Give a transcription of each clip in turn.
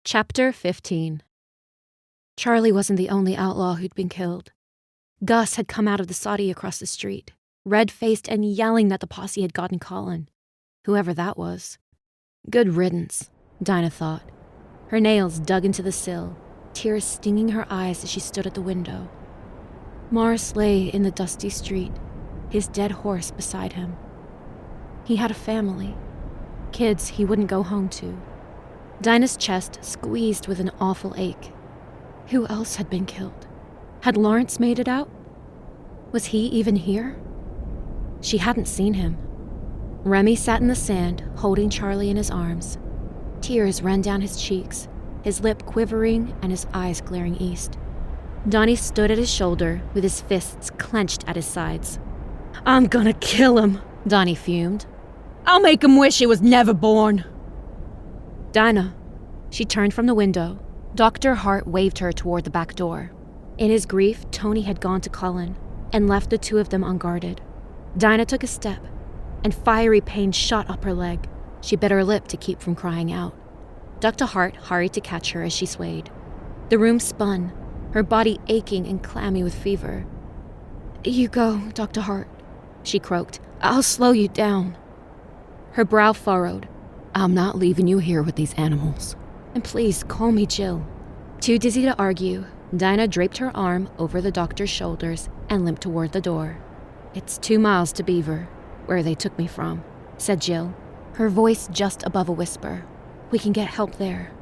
Chapter 15. Charlie wasn't the only outlaw who'd been killed. Gus had come out of the soddy across the street, red-faced and yelling that the posse had gotten Colin. Whoever that was. Good riddance, Dinah thought. Her nails dug into the sill, tears stinging her eyes as she stood at the window. Morris lay in the dusty street, his dead horse beside him. He had a family, kids he wouldn't go home to. Dinah's chest squeezed with an awful ache. Who else had been killed? Had Lawrence made it out? Was he even here? She hadn't seen him. Remy sat in the sand, holding Charlie in his arms. Tears ran down his cheeks, his lip quivering and his eyes glaring east. Donnie stood at his shoulder with his fists clenched at his sides. "I'm gonna kill him," Donnie fumed. "I'll make him wish he was never born." Dinah. She turned from the window. Dr. Hart waved her toward the back door. In his grief, Tony had gone to Cullen and left the two of them unguarded. Dinah took a step, and fiery pain shot up her leg. She bit her lip to keep from crying out. Dr. Hart hurried to catch her as she swayed. The room spun, her body aching and clammy with fever. "You go, Dr. Hart," she croaked. "I'll slow you down." Her brow furrowed. "I'm not leaving you here with these animals. And please, call me Jill." Too dizzy to argue, Dinah draped her arm over the doctor's shoulders and limped toward the door. "It's 2 miles to Beaver, where they took me from," said Jill, her voice just above a whisper. "We can get help there."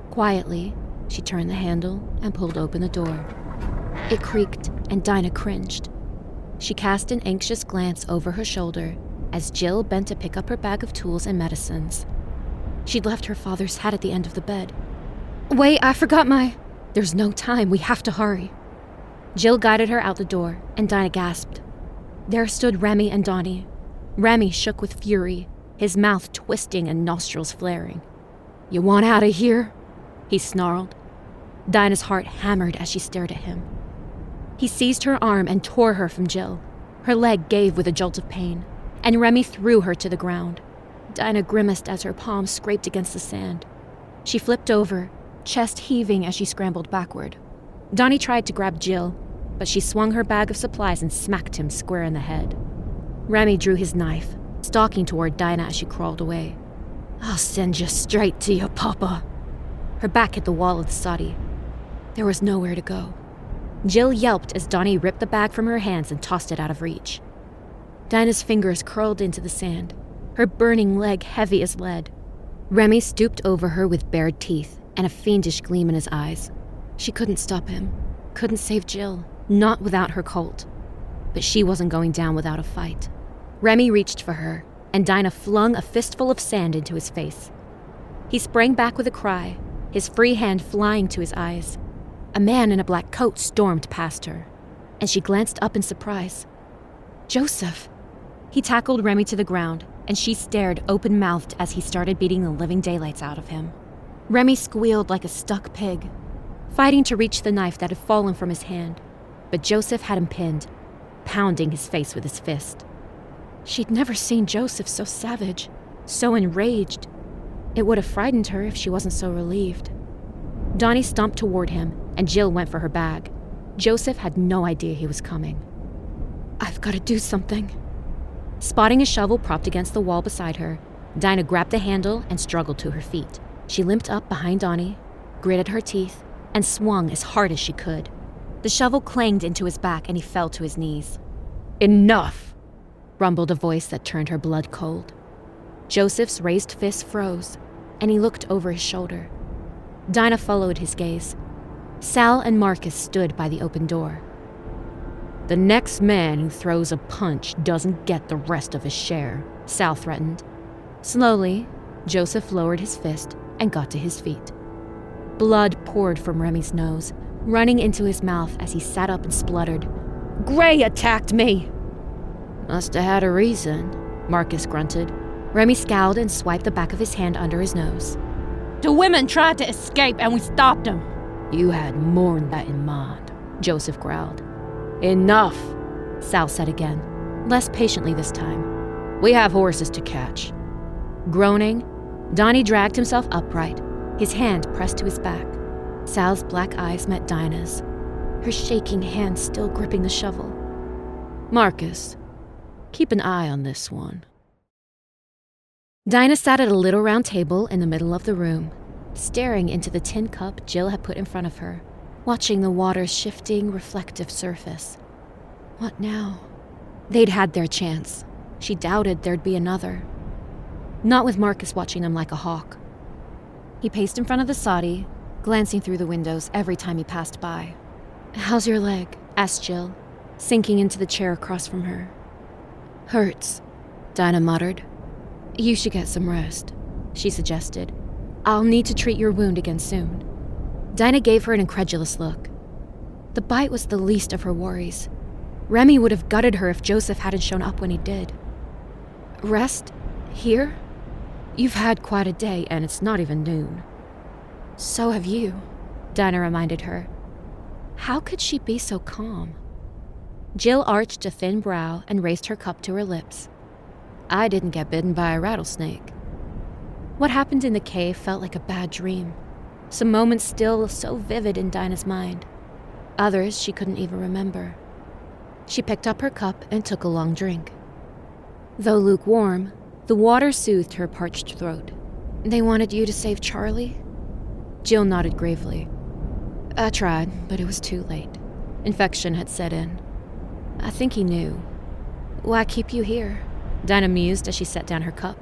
Quietly, she turned the handle and pulled open the door. It creaked, and Dinah cringed. She cast an anxious glance over her shoulder as Jill bent to pick up her bag of tools and medicines. She'd left her father's hat at the end of the bed. "Wait, I forgot my—" "There's no time, we have to hurry." Jill guided her out the door, and Dinah gasped. There stood Remy and Donnie. Remy shook with fury, his mouth twisting and nostrils flaring. "You want out of here?" he snarled. Dinah's heart hammered as she stared at him. He seized her arm and tore her from Jill. Her leg gave with a jolt of pain, and Remy threw her to the ground. Dinah grimaced as her palms scraped against the sand. She flipped over, chest heaving as she scrambled backward. Donnie tried to grab Jill, but she swung her bag of supplies and smacked him square in the head. Remy drew his knife, stalking toward Dinah as she crawled away. "I'll send you straight to your papa." Her back hit the wall of the soddy. There was nowhere to go. Jill yelped as Donnie ripped the bag from her hands and tossed it out of reach. Dinah's fingers curled into the sand, her burning leg heavy as lead. Remy stooped over her with bared teeth and a fiendish gleam in his eyes. She couldn't stop him, couldn't save Jill, not without her Colt. But she wasn't going down without a fight. Remy reached for her, and Dinah flung a fistful of sand into his face. He sprang back with a cry, his free hand flying to his eyes. A man in a black coat stormed past her, and she glanced up in surprise. Joseph! He tackled Remy to the ground, and she stared open-mouthed as he started beating the living daylights out of him. Remy squealed like a stuck pig, fighting to reach the knife that had fallen from his hand, but Joseph had him pinned, pounding his face with his fist. She'd never seen Joseph so savage, so enraged. It would have frightened her if she wasn't so relieved. Donnie stomped toward him, and Jill went for her bag. Joseph had no idea he was coming. "I've got to do something." Spotting a shovel propped against the wall beside her, Dinah grabbed the handle and struggled to her feet. She limped up behind Donnie, gritted her teeth, and swung as hard as she could. The shovel clanged into his back and he fell to his knees. "Enough!" rumbled a voice that turned her blood cold. Joseph's raised fist froze, and he looked over his shoulder. Dinah followed his gaze. Sal and Marcus stood by the open door. "The next man who throws a punch doesn't get the rest of his share," Sal threatened. Slowly, Joseph lowered his fist and got to his feet. Blood poured from Remy's nose, running into his mouth as he sat up and spluttered. "Gray attacked me!" "Must have had a reason," Marcus grunted. Remy scowled and swiped the back of his hand under his nose. "The women tried to escape and we stopped them." "You had more than that in mind," Joseph growled. "Enough," Sal said again, less patiently this time. "We have horses to catch." Groaning, Donnie dragged himself upright, His hand pressed to his back. Sal's black eyes met Dinah's, her shaking hand still gripping the shovel. "Marcus, keep an eye on this one." Dinah sat at a little round table in the middle of the room, staring into the tin cup Jill had put in front of her, watching the water's shifting, reflective surface. What now? They'd had their chance. She doubted there'd be another. Not with Marcus watching them like a hawk. He paced in front of the soddy, glancing through the windows every time he passed by. "How's your leg?" asked Jill, sinking into the chair across from her. "Hurts," Dinah muttered. "You should get some rest," she suggested. "I'll need to treat your wound again soon." Dinah gave her an incredulous look. The bite was the least of her worries. Remy would have gutted her if Joseph hadn't shown up when he did. "Rest? Here? You've had quite a day, and it's not even noon." "So have you," Dinah reminded her. How could she be so calm? Jill arched a thin brow and raised her cup to her lips. "I didn't get bitten by a rattlesnake." What happened in the cave felt like a bad dream. Some moments still so vivid in Dinah's mind. Others she couldn't even remember. She picked up her cup and took a long drink. Though lukewarm, the water soothed her parched throat. "They wanted you to save Charlie?" Jill nodded gravely. "I tried, but it was too late. Infection had set in. I think he knew." "Why keep you here?" Dinah mused as she set down her cup.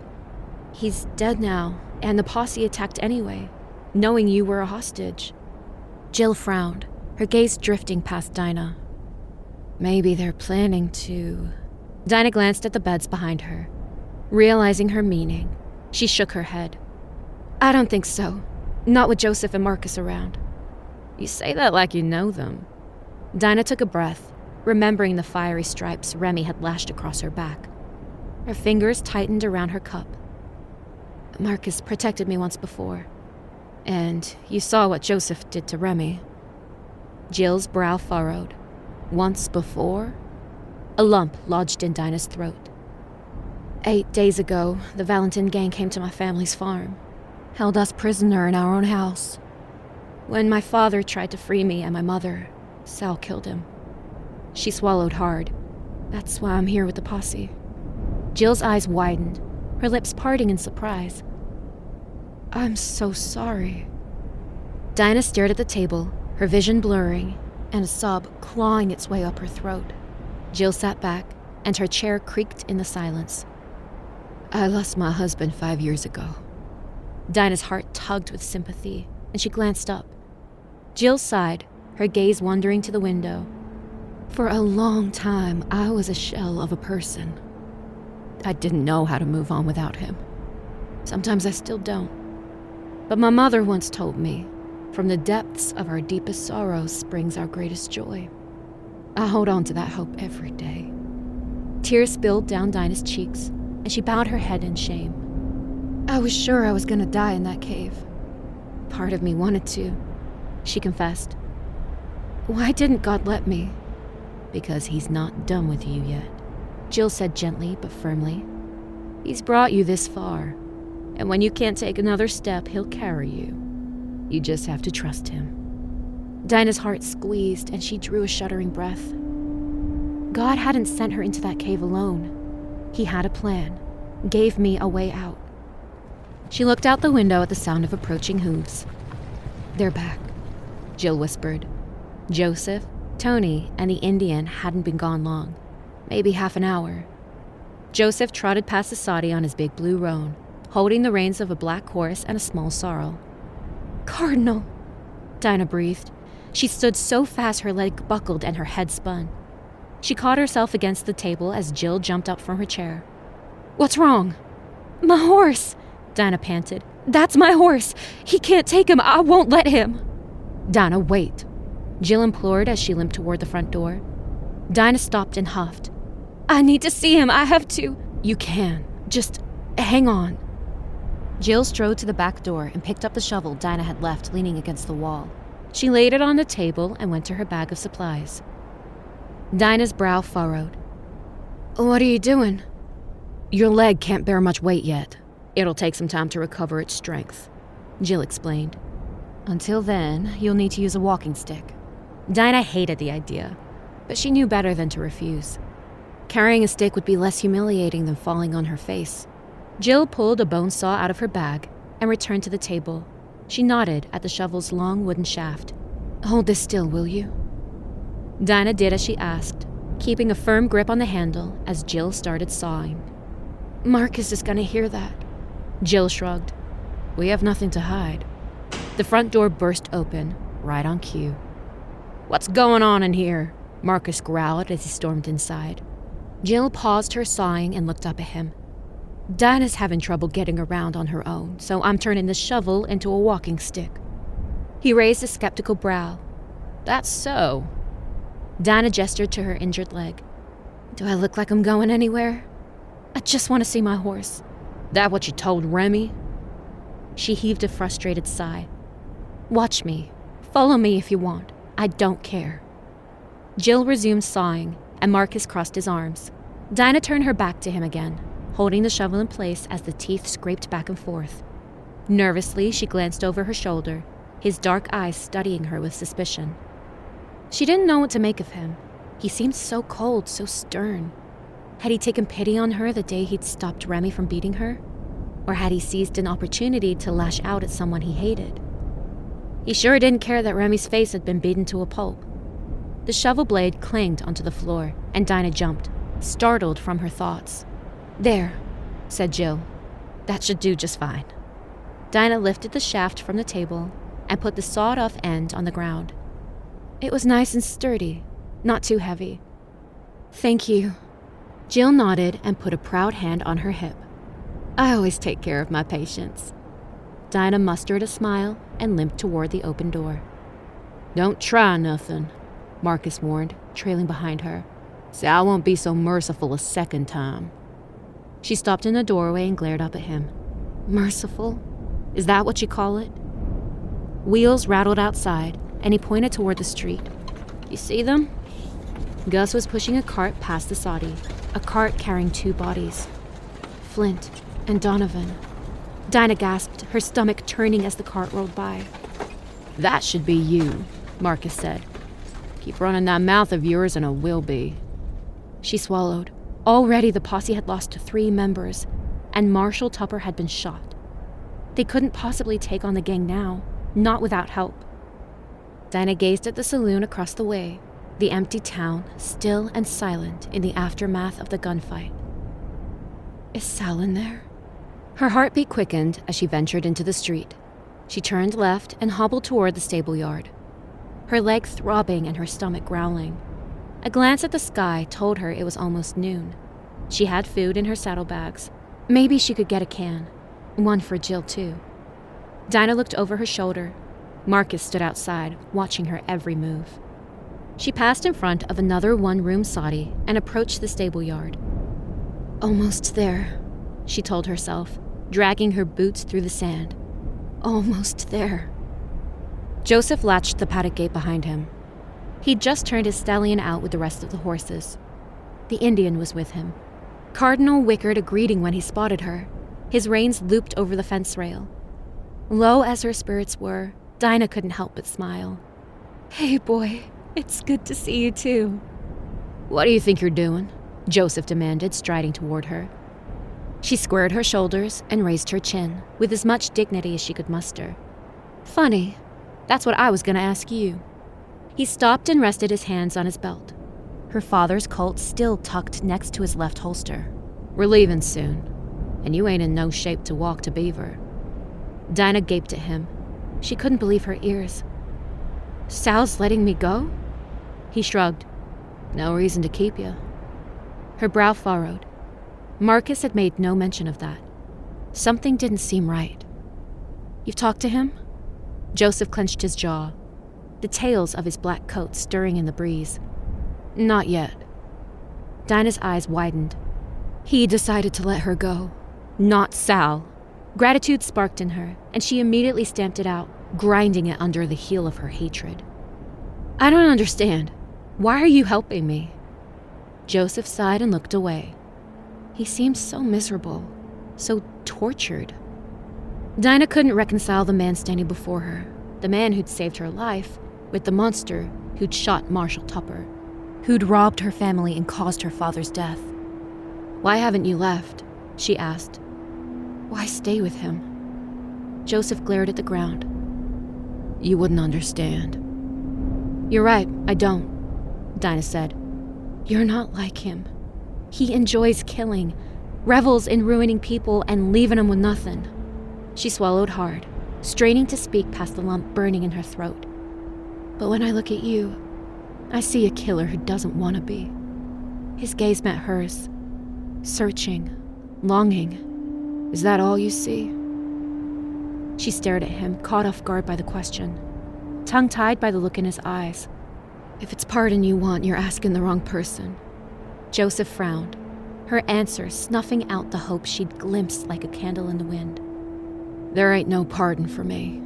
"He's dead now, and the posse attacked anyway, knowing you were a hostage." Jill frowned, her gaze drifting past Dinah. "Maybe they're planning to..." Dinah glanced at the beds behind her. Realizing her meaning, she shook her head. "I don't think so. Not with Joseph and Marcus around." "You say that like you know them." Dinah took a breath, remembering the fiery stripes Remy had lashed across her back. Her fingers tightened around her cup. "Marcus protected me once before. And you saw what Joseph did to Remy." Jill's brow furrowed. "Once before?" A lump lodged in Dinah's throat. 8 days ago, the Valentin gang came to my family's farm, held us prisoner in our own house. When my father tried to free me and my mother, Sal killed him." She swallowed hard. "That's why I'm here with the posse." Jill's eyes widened, her lips parting in surprise. "I'm so sorry." Dinah stared at the table, her vision blurring, and a sob clawing its way up her throat. Jill sat back, and her chair creaked in the silence. "I lost my husband 5 years ago." Dinah's heart tugged with sympathy, and she glanced up. Jill sighed, her gaze wandering to the window. "For a long time, I was a shell of a person. I didn't know how to move on without him. Sometimes I still don't. But my mother once told me, from the depths of our deepest sorrows springs our greatest joy. I hold on to that hope every day." Tears spilled down Dinah's cheeks, and she bowed her head in shame. "I was sure I was going to die in that cave. Part of me wanted to," she confessed. "Why didn't God let me?" "Because he's not done with you yet," Jill said gently but firmly. "He's brought you this far, and when you can't take another step, he'll carry you. You just have to trust him." Dinah's heart squeezed, and she drew a shuddering breath. God hadn't sent her into that cave alone. He had a plan, gave me a way out. She looked out the window at the sound of approaching hooves. "They're back," Jill whispered. Joseph, Tony, and the Indian hadn't been gone long, maybe half an hour. Joseph trotted past the soddy on his big blue roan, holding the reins of a black horse and a small sorrel. "Cardinal," Dinah breathed. She stood so fast her leg buckled and her head spun. She caught herself against the table as Jill jumped up from her chair. "What's wrong?" "My horse," Dinah panted. "That's my horse. He can't take him. I won't let him." "Dinah, wait," Jill implored as she limped toward the front door. Dinah stopped and huffed. "I need to see him. I have to." "You can. Just hang on." Jill strode to the back door and picked up the shovel Dinah had left leaning against the wall. She laid it on the table and went to her bag of supplies. Dinah's brow furrowed. "What are you doing?" "Your leg can't bear much weight yet. It'll take some time to recover its strength." Jill explained. Until then, you'll need to use a walking stick. Dinah hated the idea, but she knew better than to refuse. Carrying a stick would be less humiliating than falling on her face. Jill pulled a bone saw out of her bag and returned to the table. She nodded at the shovel's long wooden shaft. Hold this still, will you? Dinah did as she asked, keeping a firm grip on the handle as Jill started sawing. Marcus is gonna hear that. Jill shrugged. We have nothing to hide. The front door burst open, right on cue. What's going on in here? Marcus growled as he stormed inside. Jill paused her sawing and looked up at him. Dinah's having trouble getting around on her own, so I'm turning the shovel into a walking stick. He raised a skeptical brow. That's so. Dinah gestured to her injured leg. Do I look like I'm going anywhere? I just want to see my horse. That what you told Remy? She heaved a frustrated sigh. Watch me. Follow me if you want. I don't care. Jill resumed sawing, and Marcus crossed his arms. Dinah turned her back to him again, holding the shovel in place as the teeth scraped back and forth. Nervously, she glanced over her shoulder, his dark eyes studying her with suspicion. She didn't know what to make of him. He seemed so cold, so stern. Had he taken pity on her the day he'd stopped Remy from beating her? Or had he seized an opportunity to lash out at someone he hated? He sure didn't care that Remy's face had been beaten to a pulp. The shovel blade clanged onto the floor, and Dinah jumped, startled from her thoughts. There, said Jill. That should do just fine. Dinah lifted the shaft from the table and put the sawed-off end on the ground. It was nice and sturdy, not too heavy. Thank you. Jill nodded and put a proud hand on her hip. I always take care of my patients. Dinah mustered a smile and limped toward the open door. Don't try nothing, Marcus warned, trailing behind her. Sal won't be so merciful a second time. She stopped in the doorway and glared up at him. Merciful? Is that what you call it? Wheels rattled outside, and he pointed toward the street. You see them? Gus was pushing a cart past the soddy, a cart carrying 2 bodies. Flint and Donovan. Dinah gasped, her stomach turning as the cart rolled by. That should be you, Marcus said. Keep running that mouth of yours and it will be. She swallowed. Already the posse had lost 3 members, and Marshall Tupper had been shot. They couldn't possibly take on the gang now, not without help. Dinah gazed at the saloon across the way, the empty town, still and silent in the aftermath of the gunfight. Is Sal in there? Her heartbeat quickened as she ventured into the street. She turned left and hobbled toward the stable yard, her leg throbbing and her stomach growling. A glance at the sky told her it was almost noon. She had food in her saddlebags. Maybe she could get a can. One for Jill, too. Dinah looked over her shoulder. Marcus stood outside, watching her every move. She passed in front of another one-room soddy and approached the stable yard. Almost there, she told herself, dragging her boots through the sand. Almost there. Joseph latched the paddock gate behind him. He'd just turned his stallion out with the rest of the horses. The Indian was with him. Cardinal whickered a greeting when he spotted her. His reins looped over the fence rail. Low as her spirits were, Dinah couldn't help but smile. Hey, boy, it's good to see you, too. What do you think you're doing? Joseph demanded, striding toward her. She squared her shoulders and raised her chin, with as much dignity as she could muster. Funny. That's what I was going to ask you. He stopped and rested his hands on his belt. Her father's Colt still tucked next to his left holster. We're leaving soon, and you ain't in no shape to walk to Beaver. Dinah gaped at him. She couldn't believe her ears. Sal's letting me go? He shrugged. No reason to keep you. Her brow furrowed. Marcus had made no mention of that. Something didn't seem right. You've talked to him? Joseph clenched his jaw, the tails of his black coat stirring in the breeze. Not yet. Dinah's eyes widened. He decided to let her go. Not Sal. Gratitude sparked in her, and she immediately stamped it out, grinding it under the heel of her hatred. I don't understand. Why are you helping me? Joseph sighed and looked away. He seemed so miserable, so tortured. Dinah couldn't reconcile the man standing before her, the man who'd saved her life, with the monster who'd shot Marshall Tupper, who'd robbed her family and caused her father's death. "Why haven't you left?" she asked. "Why stay with him?" Joseph glared at the ground. "You wouldn't understand." "You're right, I don't," Dinah said. "You're not like him. He enjoys killing, revels in ruining people and leaving them with nothing." She swallowed hard, straining to speak past the lump burning in her throat. "But when I look at you, I see a killer who doesn't want to be." His gaze met hers, searching, longing. "Is that all you see?" She stared at him, caught off guard by the question, tongue-tied by the look in his eyes. "If it's pardon you want, you're asking the wrong person." Joseph frowned, her answer snuffing out the hope she'd glimpsed like a candle in the wind. "There ain't no pardon for me."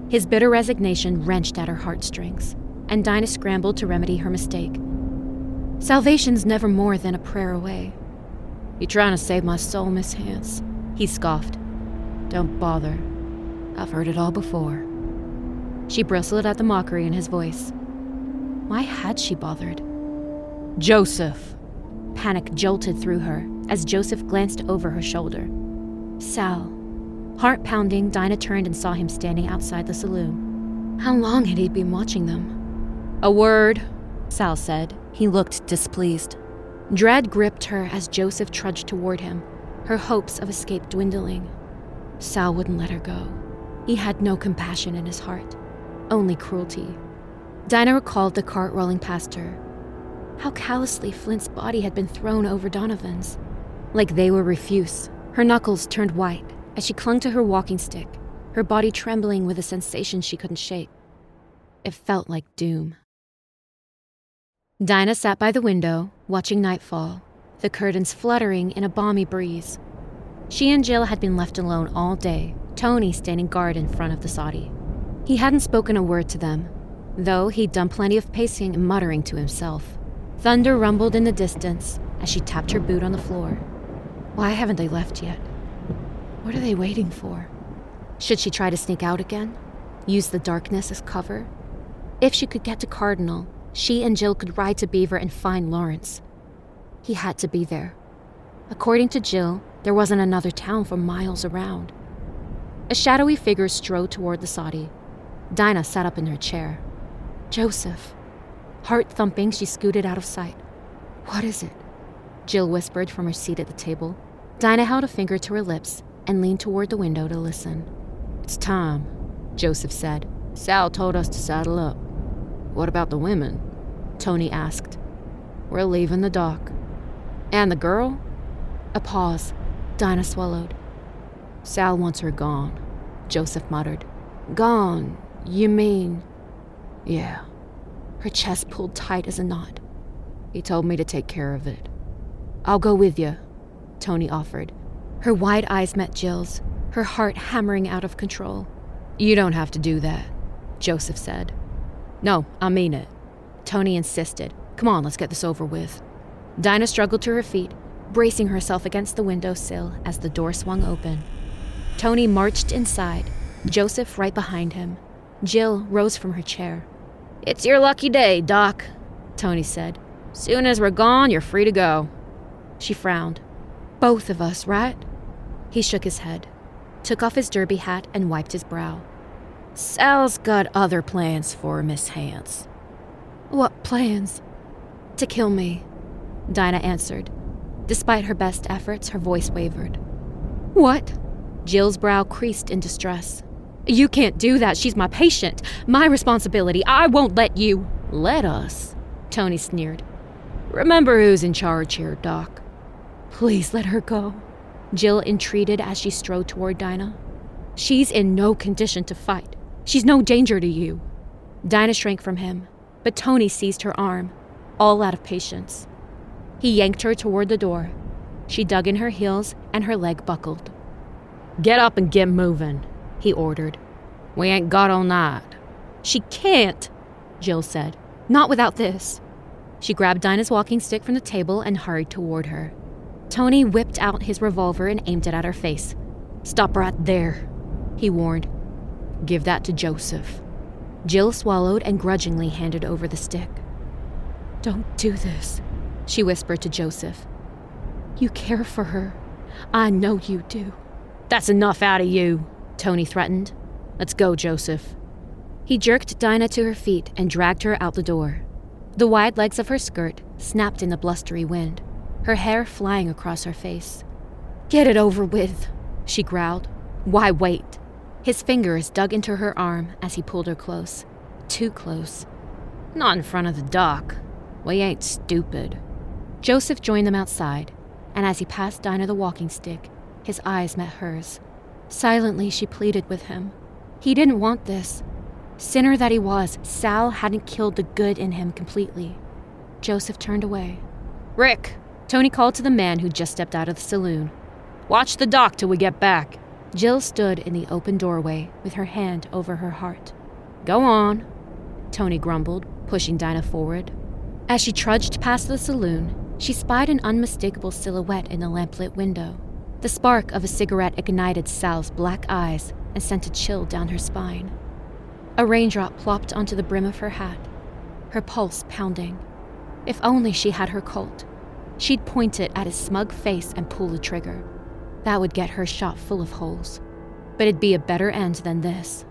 His bitter resignation wrenched at her heartstrings, and Dinah scrambled to remedy her mistake. "Salvation's never more than a prayer away." "You trying to save my soul, Miss Hance?" he scoffed. "Don't bother. I've heard it all before." She bristled at the mockery in his voice. Why had she bothered? "Joseph!" Panic jolted through her as Joseph glanced over her shoulder. "Sal." Heart pounding, Dinah turned and saw him standing outside the saloon. How long had he been watching them? "A word," Sal said. He looked displeased. Dread gripped her as Joseph trudged toward him, her hopes of escape dwindling. Sal wouldn't let her go. He had no compassion in his heart, only cruelty. Dinah recalled the cart rolling past her. How callously Flint's body had been thrown over Donovan's. Like they were refuse. Her knuckles turned white as she clung to her walking stick, her body trembling with a sensation she couldn't shake. It felt like doom. Dinah sat by the window, watching nightfall, the curtains fluttering in a balmy breeze. She and Jill had been left alone all day, Tony standing guard in front of the soddy. He hadn't spoken a word to them, though he'd done plenty of pacing and muttering to himself. Thunder rumbled in the distance as she tapped her boot on the floor. Why haven't they left yet? What are they waiting for? Should she try to sneak out again? Use the darkness as cover? If she could get to Cardinal, she and Jill could ride to Beaver and find Lawrence. He had to be there. According to Jill, there wasn't another town for miles around. A shadowy figure strode toward the soddy. Dinah sat up in her chair. Joseph. Heart thumping, she scooted out of sight. "What is it?" Jill whispered from her seat at the table. Dinah held a finger to her lips and leaned toward the window to listen. "It's time," Joseph said. "Sal told us to saddle up." "What about the women?" Tony asked. "We're leaving the dock." "And the girl?" A pause. Dinah swallowed. "Sal wants her gone," Joseph muttered. "Gone? You mean?" "Yeah." Her chest pulled tight as a knot. "He told me to take care of it." "I'll go with you," Tony offered. Her wide eyes met Jill's, her heart hammering out of control. "You don't have to do that," Joseph said. "No, I mean it," Tony insisted. "Come on, let's get this over with." Dinah struggled to her feet, bracing herself against the windowsill as the door swung open. Tony marched inside, Joseph right behind him. Jill rose from her chair. "It's your lucky day, Doc," Tony said. "Soon as we're gone, you're free to go." She frowned. "Both of us, right?" He shook his head, took off his derby hat and wiped his brow. "Sal's got other plans for Miss Hance." "What plans?" "To kill me," Dinah answered. Despite her best efforts, her voice wavered. "What?" Jill's brow creased in distress. "You can't do that. She's my patient. My responsibility. I won't let you." "Let us," Tony sneered. "Remember who's in charge here, Doc." "Please let her go," Jill entreated as she strode toward Dinah. "She's in no condition to fight. She's no danger to you." Dinah shrank from him, but Tony seized her arm, all out of patience. He yanked her toward the door. She dug in her heels and her leg buckled. "Get up and get moving," he ordered. "We ain't got all night." "She can't," Jill said. "Not without this." She grabbed Dinah's walking stick from the table and hurried toward her. Tony whipped out his revolver and aimed it at her face. "Stop right there." he warned. "Give that to Joseph." Jill swallowed and grudgingly handed over the stick. "Don't do this," she whispered to Joseph. "You care for her. I know you do." "That's enough out of you," Tony threatened. "Let's go, Joseph." He jerked Dinah to her feet and dragged her out the door. The wide legs of her skirt snapped in the blustery wind, her hair flying across her face. "Get it over with," she growled. "Why wait?" His fingers dug into her arm as he pulled her close. Too close. "Not in front of the doc. We ain't stupid." Joseph joined them outside, and as he passed Dinah the walking stick, his eyes met hers. Silently, she pleaded with him. He didn't want this. Sinner that he was, Sal hadn't killed the good in him completely. Joseph turned away. "Rick," Tony called to the man who'd just stepped out of the saloon. "Watch the dock till we get back." Jill stood in the open doorway with her hand over her heart. "Go on," Tony grumbled, pushing Dinah forward. As she trudged past the saloon, she spied an unmistakable silhouette in the lamplit window. The spark of a cigarette ignited Sal's black eyes and sent a chill down her spine. A raindrop plopped onto the brim of her hat, her pulse pounding. If only she had her Colt. She'd point it at his smug face and pull the trigger. That would get her shot full of holes. But it'd be a better end than this.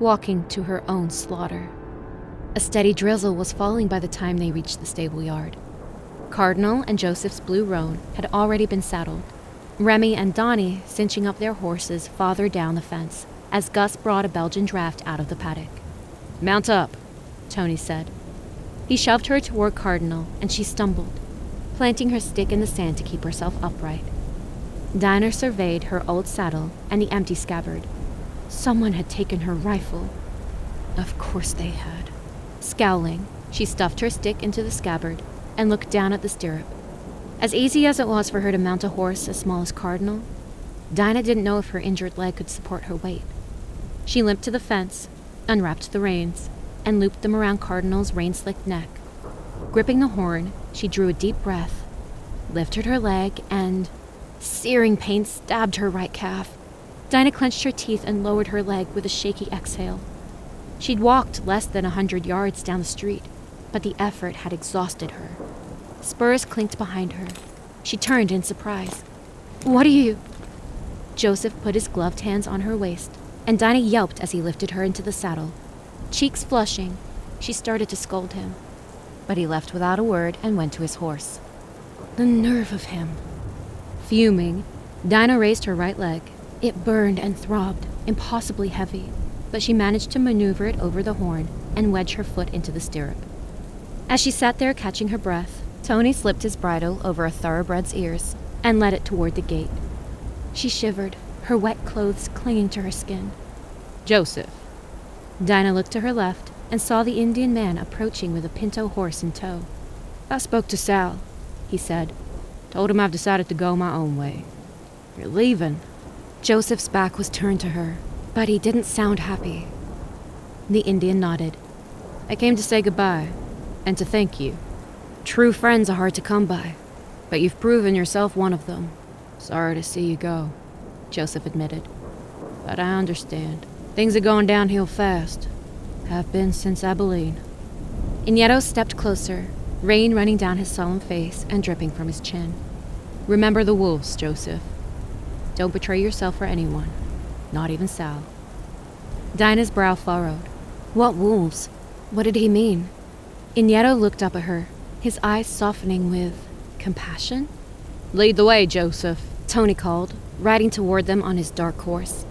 Walking to her own slaughter. A steady drizzle was falling by the time they reached the stable yard. Cardinal and Joseph's blue roan had already been saddled. Remy and Donnie cinching up their horses farther down the fence as Gus brought a Belgian draft out of the paddock. "Mount up," Tony said. He shoved her toward Cardinal, and she stumbled, planting her stick in the sand to keep herself upright. Dinah surveyed her old saddle and the empty scabbard. Someone had taken her rifle. Of course they had. Scowling, she stuffed her stick into the scabbard and looked down at the stirrup. As easy as it was for her to mount a horse as small as Cardinal, Dinah didn't know if her injured leg could support her weight. She limped to the fence, unwrapped the reins, and looped them around Cardinal's rain-slicked neck. Gripping the horn, she drew a deep breath, lifted her leg, and searing pain stabbed her right calf. Dinah clenched her teeth and lowered her leg with a shaky exhale. She'd walked less than 100 yards down the street, but the effort had exhausted her. Spurs clinked behind her. She turned in surprise. "What are you?" Joseph put his gloved hands on her waist, and Dinah yelped as he lifted her into the saddle. Cheeks flushing, she started to scold him, but he left without a word and went to his horse. The nerve of him. Fuming, Dinah raised her right leg. It burned and throbbed, impossibly heavy, but she managed to maneuver it over the horn and wedge her foot into the stirrup. As she sat there catching her breath, Tony slipped his bridle over a thoroughbred's ears and led it toward the gate. She shivered, her wet clothes clinging to her skin. "Joseph." Dinah looked to her left and saw the Indian man approaching with a pinto horse in tow. "I spoke to Sal," he said. "Told him I've decided to go my own way." "You're leaving?" Joseph's back was turned to her, but he didn't sound happy. The Indian nodded. "I came to say goodbye, and to thank you. True friends are hard to come by, but you've proven yourself one of them. Sorry to see you go," Joseph admitted. "But I understand. Things are going downhill fast. Have been since Abilene." Iñeto stepped closer, rain running down his solemn face and dripping from his chin. "Remember the wolves, Joseph. Don't betray yourself for anyone, not even Sal." Dinah's brow furrowed. What wolves? What did he mean? Iñeto looked up at her, his eyes softening with compassion. "Lead the way, Joseph," Tony called, riding toward them on his dark horse.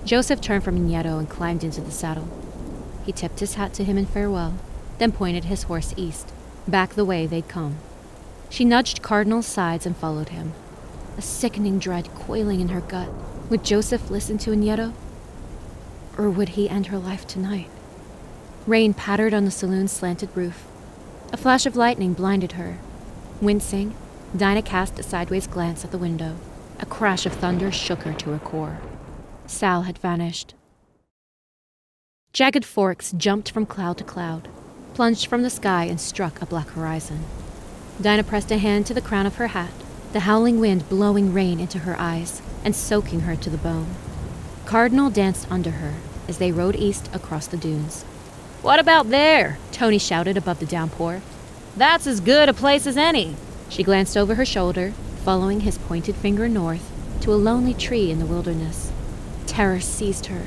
Joseph turned from Iñeto and climbed into the saddle. He tipped his hat to him in farewell, then pointed his horse east, back the way they'd come. She nudged Cardinal's sides and followed him, a sickening dread coiling in her gut. Would Joseph listen to Iñeto? Or would he end her life tonight? Rain pattered on the saloon's slanted roof. A flash of lightning blinded her. Wincing, Dinah cast a sideways glance at the window. A crash of thunder shook her to her core. Sal had vanished. Jagged forks jumped from cloud to cloud, plunged from the sky and struck a black horizon. Dinah pressed a hand to the crown of her hat, the howling wind blowing rain into her eyes and soaking her to the bone. Cardinal danced under her as they rode east across the dunes. "What about there?" Tony shouted above the downpour. "That's as good a place as any." She glanced over her shoulder, following his pointed finger north to a lonely tree in the wilderness. Terror seized her.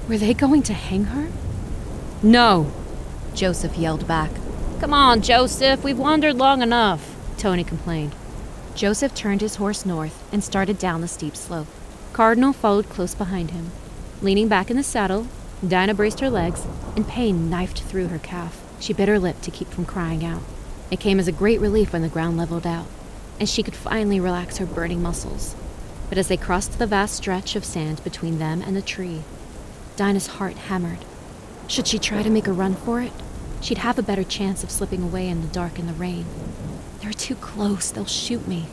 Were they going to hang her? "No," Joseph yelled back. "Come on, Joseph, we've wandered long enough," Tony complained. Joseph turned his horse north and started down the steep slope. Cardinal followed close behind him. Leaning back in the saddle, Dinah braced her legs, and pain knifed through her calf. She bit her lip to keep from crying out. It came as a great relief when the ground leveled out, and she could finally relax her burning muscles. But as they crossed the vast stretch of sand between them and the tree, Dinah's heart hammered. Should she try to make a run for it? She'd have a better chance of slipping away in the dark and the rain. They're too close, they'll shoot me.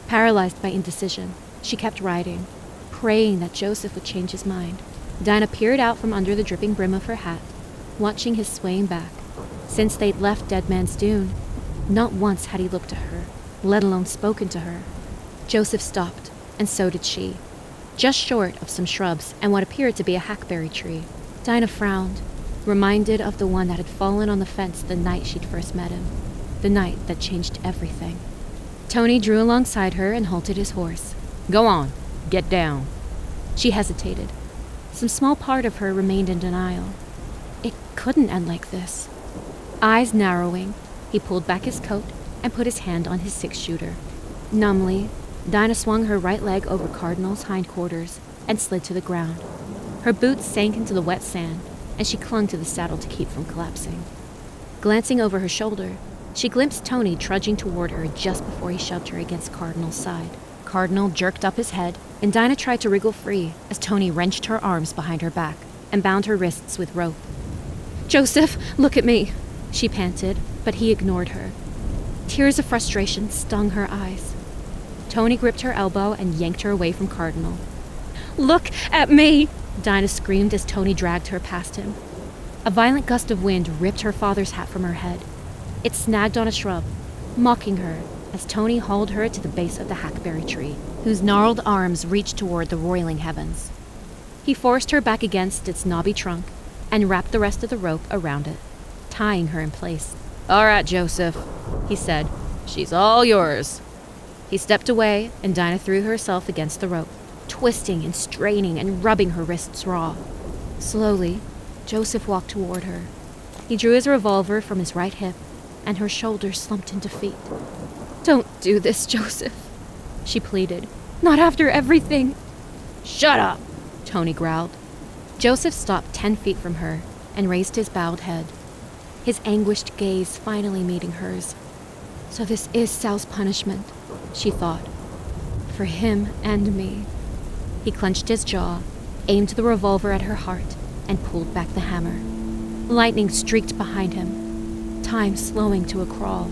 Paralyzed by indecision, she kept riding, praying that Joseph would change his mind. Dinah peered out from under the dripping brim of her hat, watching his swaying back. Since they'd left Dead Man's Dune, not once had he looked at her, let alone spoken to her. Joseph stopped, and so did she, just short of some shrubs and what appeared to be a hackberry tree. Dinah frowned, reminded of the one that had fallen on the fence the night she'd first met him, the night that changed everything. Tony drew alongside her and halted his horse. "Go on, get down." She hesitated. Some small part of her remained in denial. It couldn't end like this. Eyes narrowing, he pulled back his coat and put his hand on his six-shooter. Numbly, Dinah swung her right leg over Cardinal's hindquarters and slid to the ground. Her boots sank into the wet sand, and she clung to the saddle to keep from collapsing. Glancing over her shoulder, she glimpsed Tony trudging toward her just before he shoved her against Cardinal's side. Cardinal jerked up his head, and Dinah tried to wriggle free as Tony wrenched her arms behind her back and bound her wrists with rope. "Joseph, look at me," she panted, but he ignored her. Tears of frustration stung her eyes. Tony gripped her elbow and yanked her away from Cardinal. "Look at me!" Dinah screamed as Tony dragged her past him. A violent gust of wind ripped her father's hat from her head. It snagged on a shrub, mocking her as Tony hauled her to the base of the hackberry tree, whose gnarled arms reached toward the roiling heavens. He forced her back against its knobby trunk and wrapped the rest of the rope around it, tying her in place. "All right, Joseph," he said. "She's all yours." He stepped away, and Dinah threw herself against the rope, twisting and straining and rubbing her wrists raw. Slowly, Joseph walked toward her. He drew his revolver from his right hip, and her shoulders slumped into defeat. "Don't do this, Joseph," she pleaded. "Not after everything." "Shut up," Tony growled. Joseph stopped 10 feet from her and raised his bowed head, his anguished gaze finally meeting hers. So this is Sal's punishment, she thought. For him and me. He clenched his jaw, aimed the revolver at her heart, and pulled back the hammer. Lightning streaked behind him, time slowing to a crawl.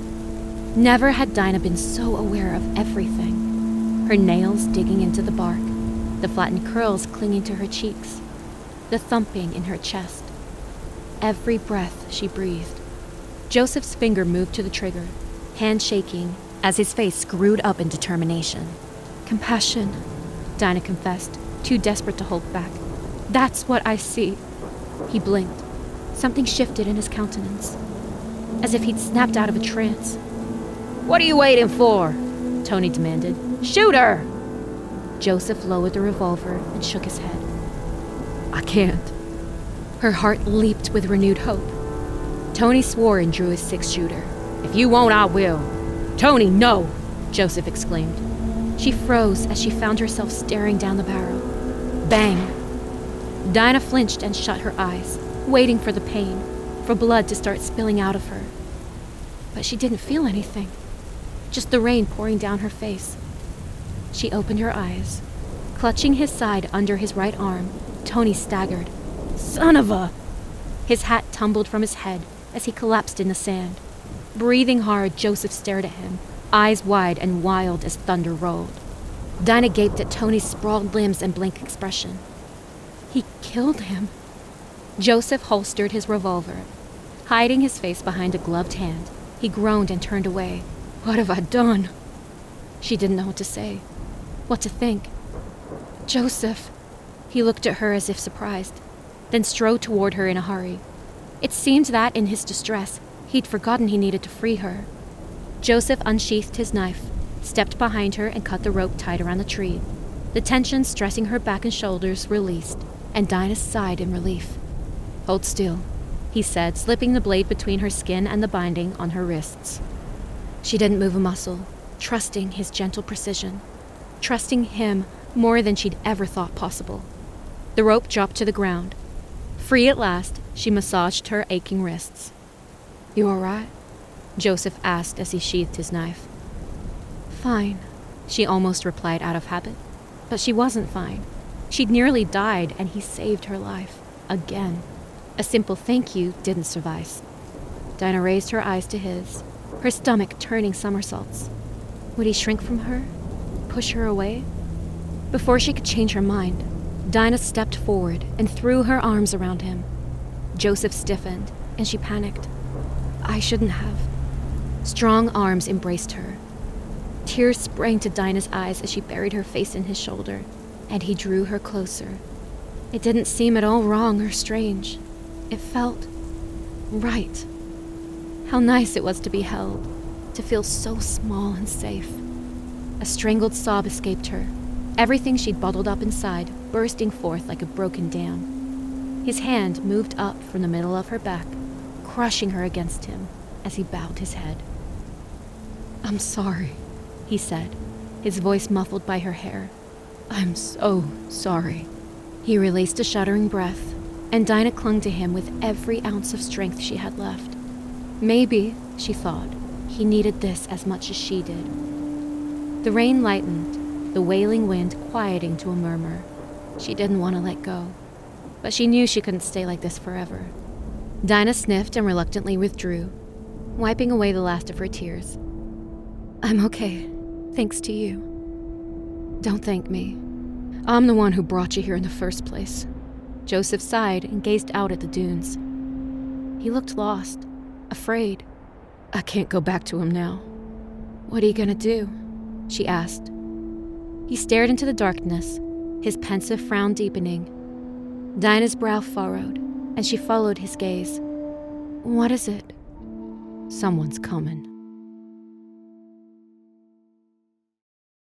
Never had Dinah been so aware of everything. Her nails digging into the bark, the flattened curls clinging to her cheeks, the thumping in her chest. Every breath she breathed. Joseph's finger moved to the trigger, hand shaking as his face screwed up in determination. "Compassion," Dinah confessed, too desperate to hold back. "That's what I see." He blinked. Something shifted in his countenance, as if he'd snapped out of a trance. "What are you waiting for?" Tony demanded. "Shoot her!" Joseph lowered the revolver and shook his head. "I can't." Her heart leaped with renewed hope. Tony swore and drew his six-shooter. "If you won't, I will." "Tony, no!" Joseph exclaimed. She froze as she found herself staring down the barrel. Bang! Dinah flinched and shut her eyes, waiting for the pain, for blood to start spilling out of her. But she didn't feel anything, just the rain pouring down her face. She opened her eyes. Clutching his side under his right arm, Tony staggered. "Son of a..." His hat tumbled from his head as he collapsed in the sand. Breathing hard, Joseph stared at him, eyes wide and wild as thunder rolled. Dinah gaped at Tony's sprawled limbs and blank expression. He killed him. Joseph holstered his revolver. Hiding his face behind a gloved hand, he groaned and turned away. "What have I done?" She didn't know what to say, what to think. "Joseph," He looked at her as if surprised, then strode toward her in a hurry. It seemed that, in his distress, he'd forgotten he needed to free her. Joseph unsheathed his knife, stepped behind her, and cut the rope tied around the tree. The tension stressing her back and shoulders released, and Dinah sighed in relief. "Hold still," he said, slipping the blade between her skin and the binding on her wrists. She didn't move a muscle, trusting his gentle precision, trusting him more than she'd ever thought possible. The rope dropped to the ground. Free at last, she massaged her aching wrists. "You all right?" Joseph asked as he sheathed his knife. "Fine," she almost replied out of habit. But she wasn't fine. She'd nearly died, and he saved her life. Again. A simple thank you didn't suffice. Dinah raised her eyes to his, her stomach turning somersaults. Would he shrink from her? Push her away? Before she could change her mind, Dinah stepped forward and threw her arms around him. Joseph stiffened, and she panicked. "I shouldn't have." Strong arms embraced her. Tears sprang to Dinah's eyes as she buried her face in his shoulder, and he drew her closer. It didn't seem at all wrong or strange. It felt right. How nice it was to be held, to feel so small and safe. A strangled sob escaped her, everything she'd bottled up inside bursting forth like a broken dam. His hand moved up from the middle of her back, crushing her against him as he bowed his head. "I'm sorry," he said, his voice muffled by her hair. "I'm so sorry." He released a shuddering breath, and Dinah clung to him with every ounce of strength she had left. Maybe, she thought, he needed this as much as she did. The rain lightened, the wailing wind quieting to a murmur. She didn't want to let go, but she knew she couldn't stay like this forever. Dinah sniffed and reluctantly withdrew, wiping away the last of her tears. "I'm okay, thanks to you." "Don't thank me. I'm the one who brought you here in the first place." Joseph sighed and gazed out at the dunes. He looked lost, afraid. "I can't go back to him now." "What are you gonna do?" she asked. He stared into the darkness, his pensive frown deepening. Dinah's brow furrowed, and she followed his gaze. "What is it?" "Someone's coming."